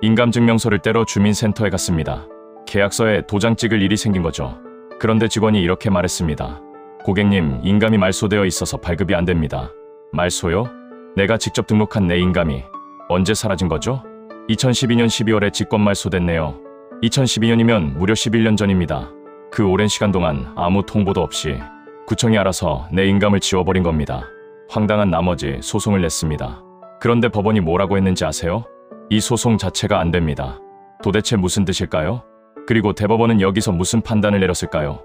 인감증명서를 떼러 주민센터에 갔습니다. 계약서에 도장 찍을 일이 생긴 거죠. 그런데 직원이 이렇게 말했습니다. 고객님, 인감이 말소되어 있어서 발급이 안 됩니다. 말소요? 내가 직접 등록한 내 인감이 언제 사라진 거죠? 2012년 12월에 직권 말소됐네요. 2012년이면 무려 11년 전입니다. 그 오랜 시간 동안 아무 통보도 없이 구청이 알아서 내 인감을 지워버린 겁니다. 황당한 나머지 소송을 냈습니다. 그런데 법원이 뭐라고 했는지 아세요? 이 소송 자체가 안 됩니다. 도대체 무슨 뜻일까요? 그리고 대법원은 여기서 무슨 판단을 내렸을까요?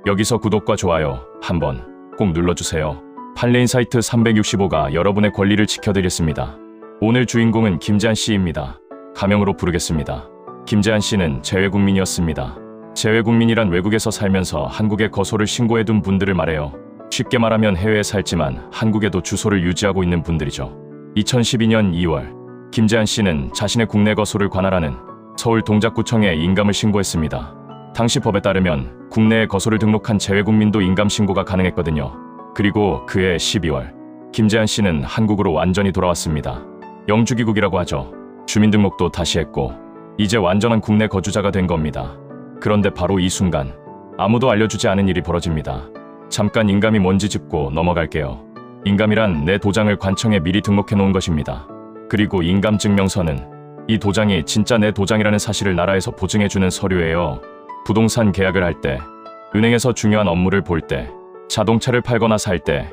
여기서 구독과 좋아요 한번 꼭 눌러주세요. 판례인사이트 365가 여러분의 권리를 지켜드리겠습니다. 오늘 주인공은 김재한 씨입니다. 가명으로 부르겠습니다. 김재한 씨는 재외국민이었습니다. 재외국민이란 외국에서 살면서 한국에 거소를 신고해둔 분들을 말해요. 쉽게 말하면 해외에 살지만 한국에도 주소를 유지하고 있는 분들이죠. 2012년 2월, 김재한 씨는 자신의 국내 거소를 관할하는 서울 동작구청에 인감을 신고했습니다. 당시 법에 따르면 국내에 거소를 등록한 재외국민도 인감 신고가 가능했거든요. 그리고 그해 12월, 김재한 씨는 한국으로 완전히 돌아왔습니다. 영주귀국이라고 하죠. 주민등록도 다시 했고 이제 완전한 국내 거주자가 된 겁니다. 그런데 바로 이 순간 아무도 알려주지 않은 일이 벌어집니다. 잠깐 인감이 뭔지 짚고 넘어갈게요. 인감이란 내 도장을 관청에 미리 등록해 놓은 것입니다. 그리고 인감증명서는 이 도장이 진짜 내 도장이라는 사실을 나라에서 보증해주는 서류예요. 부동산 계약을 할 때, 은행에서 중요한 업무를 볼 때, 자동차를 팔거나 살 때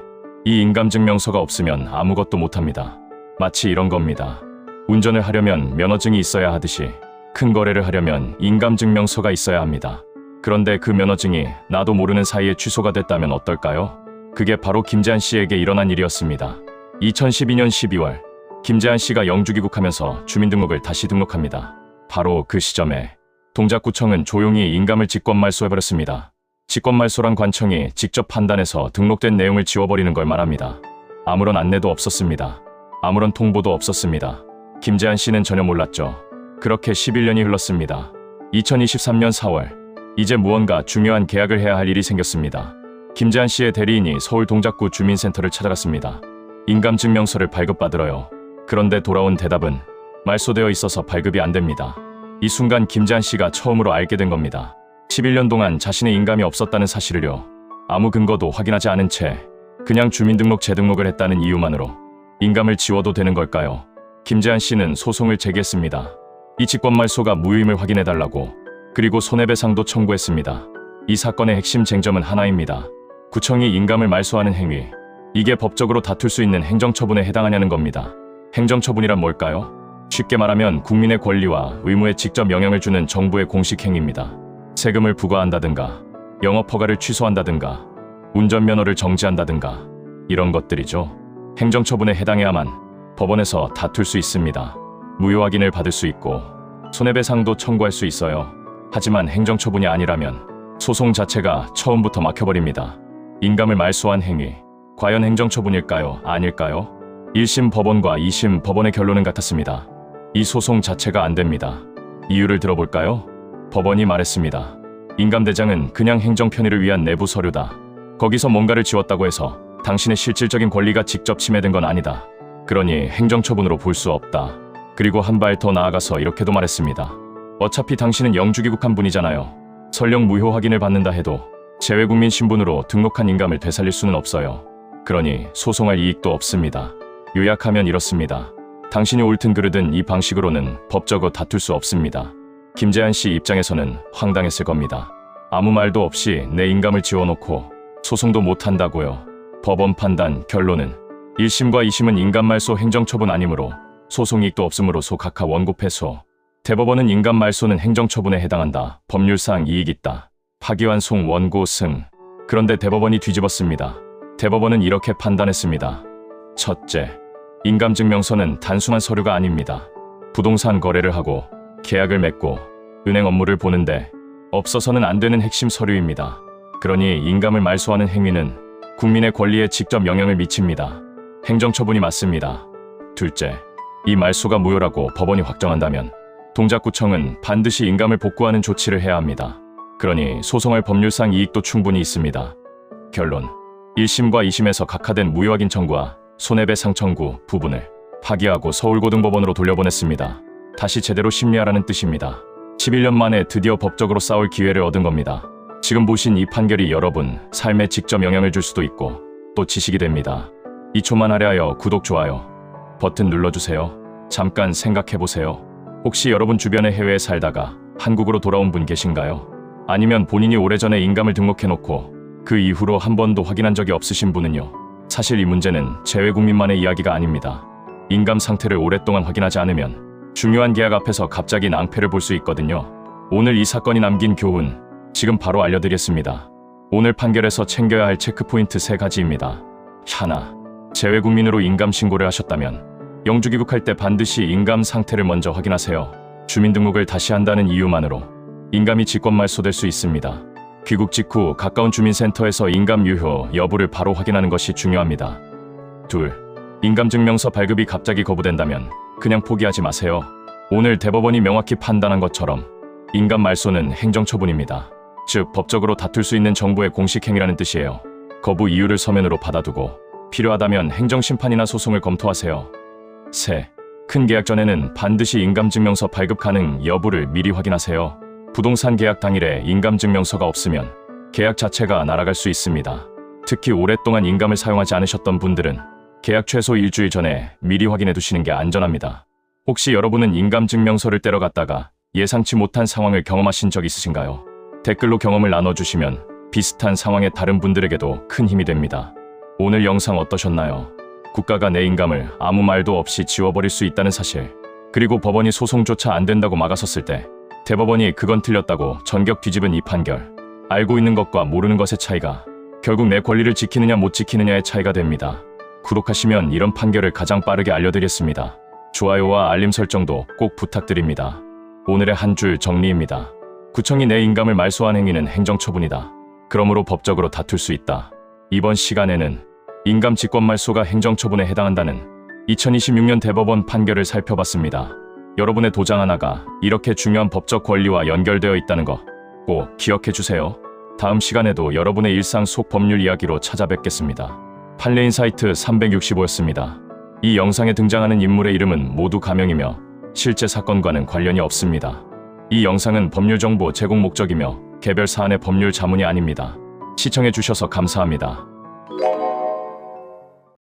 이 인감증명서가 없으면 아무것도 못합니다. 마치 이런 겁니다. 운전을 하려면 면허증이 있어야 하듯이 큰 거래를 하려면 인감증명서가 있어야 합니다. 그런데 그 면허증이 나도 모르는 사이에 취소가 됐다면 어떨까요? 그게 바로 김재한 씨에게 일어난 일이었습니다. 2012년 12월, 김재한 씨가 영주귀국하면서 주민등록을 다시 등록합니다. 바로 그 시점에 동작구청은 조용히 인감을 직권말소해버렸습니다. 직권말소란 관청이 직접 판단해서 등록된 내용을 지워버리는 걸 말합니다. 아무런 안내도 없었습니다. 아무런 통보도 없었습니다. 김재한 씨는 전혀 몰랐죠. 그렇게 11년이 흘렀습니다. 2023년 4월, 이제 무언가 중요한 계약을 해야 할 일이 생겼습니다. 김재한 씨의 대리인이 서울 동작구 주민센터를 찾아갔습니다. 인감증명서를 발급받으러요. 그런데 돌아온 대답은 말소되어 있어서 발급이 안 됩니다. 이 순간 김재한 씨가 처음으로 알게 된 겁니다. 11년 동안 자신의 인감이 없었다는 사실을요. 아무 근거도 확인하지 않은 채 그냥 주민등록 재등록을 했다는 이유만으로 인감을 지워도 되는 걸까요? 김재한 씨는 소송을 제기했습니다. 이 직권말소가 무효임을 확인해달라고, 그리고 손해배상도 청구했습니다. 이 사건의 핵심 쟁점은 하나입니다. 구청이 인감을 말소하는 행위, 이게 법적으로 다툴 수 있는 행정처분에 해당하냐는 겁니다. 행정처분이란 뭘까요? 쉽게 말하면 국민의 권리와 의무에 직접 영향을 주는 정부의 공식 행위입니다. 세금을 부과한다든가, 영업허가를 취소한다든가, 운전면허를 정지한다든가, 이런 것들이죠. 행정처분에 해당해야만 법원에서 다툴 수 있습니다. 무효 확인을 받을 수 있고 손해배상도 청구할 수 있어요. 하지만 행정처분이 아니라면 소송 자체가 처음부터 막혀버립니다. 인감을 말소한 행위, 과연 행정처분일까요? 아닐까요? 1심 법원과 2심 법원의 결론은 같았습니다. 이 소송 자체가 안 됩니다. 이유를 들어볼까요? 법원이 말했습니다. 인감대장은 그냥 행정 편의를 위한 내부 서류다. 거기서 뭔가를 지웠다고 해서 당신의 실질적인 권리가 직접 침해된 건 아니다. 그러니 행정처분으로 볼 수 없다. 그리고 한 발 더 나아가서 이렇게도 말했습니다. 어차피 당신은 영주귀국한 분이잖아요. 설령 무효 확인을 받는다 해도 재외국민 신분으로 등록한 인감을 되살릴 수는 없어요. 그러니 소송할 이익도 없습니다. 요약하면 이렇습니다. 당신이 옳든 그르든 이 방식으로는 법적으로 다툴 수 없습니다. 김재한 씨 입장에서는 황당했을 겁니다. 아무 말도 없이 내 인감을 지워놓고 소송도 못한다고요. 법원 판단 결론은 1심과 2심은 인감말소 행정처분 아니므로 소송이익도 없으므로소 각하 원고 패소. 대법원은 인감말소는 행정처분에 해당한다. 법률상 이익 있다. 파기환송 원고 승. 그런데 대법원이 뒤집었습니다. 대법원은 이렇게 판단했습니다. 첫째, 인감증명서는 단순한 서류가 아닙니다. 부동산 거래를 하고 계약을 맺고 은행 업무를 보는데 없어서는 안 되는 핵심 서류입니다. 그러니 인감을 말소하는 행위는 국민의 권리에 직접 영향을 미칩니다. 행정처분이 맞습니다. 둘째, 이 말소가 무효라고 법원이 확정한다면 동작구청은 반드시 인감을 복구하는 조치를 해야 합니다. 그러니 소송할 법률상 이익도 충분히 있습니다. 결론, 1심과 2심에서 각하된 무효 확인 청구와 손해배상 청구 부분을 파기하고 서울고등법원으로 돌려보냈습니다. 다시 제대로 심리하라는 뜻입니다. 11년 만에 드디어 법적으로 싸울 기회를 얻은 겁니다. 지금 보신 이 판결이 여러분 삶에 직접 영향을 줄 수도 있고 또 지식이 됩니다. 2초만 할애하여 구독, 좋아요 버튼 눌러주세요. 잠깐 생각해보세요. 혹시 여러분 주변에 해외에 살다가 한국으로 돌아온 분 계신가요? 아니면 본인이 오래전에 인감을 등록해놓고 그 이후로 한 번도 확인한 적이 없으신 분은요? 사실 이 문제는 재외국민만의 이야기가 아닙니다. 인감 상태를 오랫동안 확인하지 않으면 중요한 계약 앞에서 갑자기 낭패를 볼 수 있거든요. 오늘 이 사건이 남긴 교훈 지금 바로 알려드리겠습니다. 오늘 판결에서 챙겨야 할 체크포인트 3가지입니다. 하나, 재외국민으로 인감 신고를 하셨다면 영주 귀국할 때 반드시 인감 상태를 먼저 확인하세요. 주민등록을 다시 한다는 이유만으로 인감이 직권말소될 수 있습니다. 귀국 직후 가까운 주민센터에서 인감 유효 여부를 바로 확인하는 것이 중요합니다. 둘, 인감증명서 발급이 갑자기 거부된다면 그냥 포기하지 마세요. 오늘 대법원이 명확히 판단한 것처럼 인감 말소는 행정처분입니다. 즉 법적으로 다툴 수 있는 정부의 공식행위라는 뜻이에요. 거부 이유를 서면으로 받아두고 필요하다면 행정심판이나 소송을 검토하세요. 셋, 큰 계약 전에는 반드시 인감증명서 발급 가능 여부를 미리 확인하세요. 부동산 계약 당일에 인감증명서가 없으면 계약 자체가 날아갈 수 있습니다. 특히 오랫동안 인감을 사용하지 않으셨던 분들은 계약 최소 일주일 전에 미리 확인해 두시는 게 안전합니다. 혹시 여러분은 인감증명서를 떼러 갔다가 예상치 못한 상황을 경험하신 적 있으신가요? 댓글로 경험을 나눠주시면 비슷한 상황의 다른 분들에게도 큰 힘이 됩니다. 오늘 영상 어떠셨나요? 국가가 내 인감을 아무 말도 없이 지워버릴 수 있다는 사실, 그리고 법원이 소송조차 안 된다고 막아섰을 때 대법원이 그건 틀렸다고 전격 뒤집은 이 판결, 알고 있는 것과 모르는 것의 차이가 결국 내 권리를 지키느냐 못 지키느냐의 차이가 됩니다. 구독하시면 이런 판결을 가장 빠르게 알려드리겠습니다. 좋아요와 알림 설정도 꼭 부탁드립니다. 오늘의 한 줄 정리입니다. 구청이 내 인감을 말소한 행위는 행정처분이다. 그러므로 법적으로 다툴 수 있다. 이번 시간에는 인감 직권말소가 행정처분에 해당한다는 2026년 대법원 판결을 살펴봤습니다. 여러분의 도장 하나가 이렇게 중요한 법적 권리와 연결되어 있다는 거 꼭 기억해주세요. 다음 시간에도 여러분의 일상 속 법률 이야기로 찾아뵙겠습니다. 판례인사이트 365였습니다. 이 영상에 등장하는 인물의 이름은 모두 가명이며 실제 사건과는 관련이 없습니다. 이 영상은 법률 정보 제공 목적이며 개별 사안의 법률 자문이 아닙니다. 시청해주셔서 감사합니다.